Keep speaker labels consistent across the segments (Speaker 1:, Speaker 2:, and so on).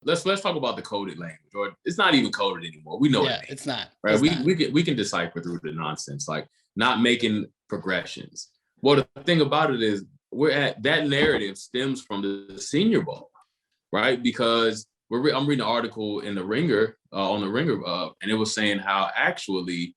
Speaker 1: let's talk about the coded language, or it's not even coded anymore. We know
Speaker 2: yeah, it's not.
Speaker 1: Right?
Speaker 2: It's
Speaker 1: We can decipher through the nonsense, like not making progressions. Well, the thing about it is that narrative stems from the Senior Bowl, right? Because I'm reading an article in the Ringer on the Ringer, and it was saying how actually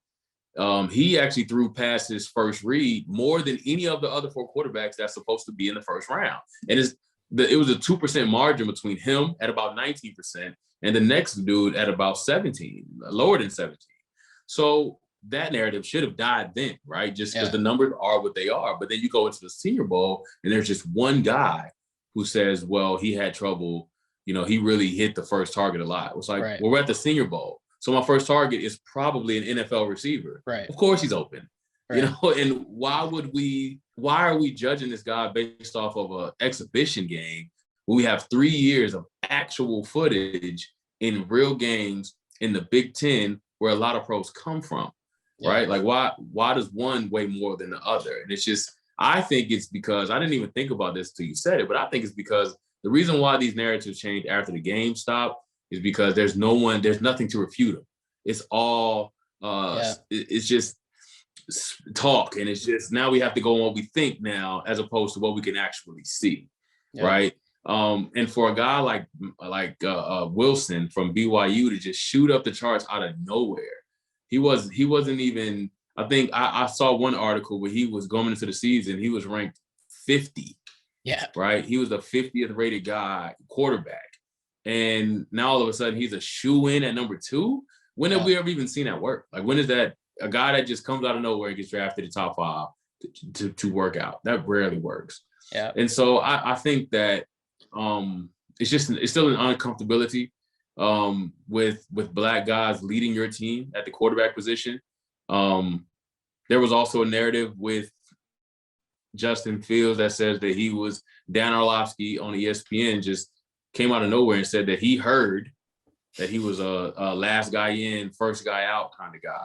Speaker 1: he actually threw past his first read more than any of the other four quarterbacks that's supposed to be in the first round. And it was a 2% margin between him at about 19% and the next dude at about 17, lower than 17. So that narrative should have died then, right? Just because the numbers are what they are. But then you go into the Senior Bowl and there's just one guy who says, well, he had trouble. He really hit the first target a lot. It was like, well, we're at the Senior Bowl. So my first target is probably an NFL receiver.
Speaker 2: Right.
Speaker 1: Of course he's open.
Speaker 2: Right.
Speaker 1: And why are we judging this guy based off of an exhibition game when we have 3 years of actual footage in real games in the Big Ten where a lot of pros come from, right? Like why does one weigh more than the other? And it's just, I think it's because, I didn't even think about this till you said it, but I think it's because the reason why these narratives change after the game stopped is because there's nothing to refute them. It's all, it's just talk. And it's just, now we have to go on what we think now, as opposed to what we can actually see. Right. And for a guy like Wilson from BYU to just shoot up the charts out of nowhere, he wasn't even, I think I saw one article where he was going into the season, he was ranked 50.
Speaker 2: Yeah.
Speaker 1: Right. He was the 50th rated quarterback. And now all of a sudden he's a shoe-in at number 2. When have we ever even seen that work? Like, when is that a guy that just comes out of nowhere and gets drafted in the top 5 to work out? That rarely works.
Speaker 2: Yeah.
Speaker 1: And so I think that it's still an uncomfortability with Black guys leading your team at the quarterback position. There was also a narrative with Justin Fields that says that he was, Dan Orlovsky on ESPN just came out of nowhere and said that he heard that he was a last guy in, first guy out kind of guy.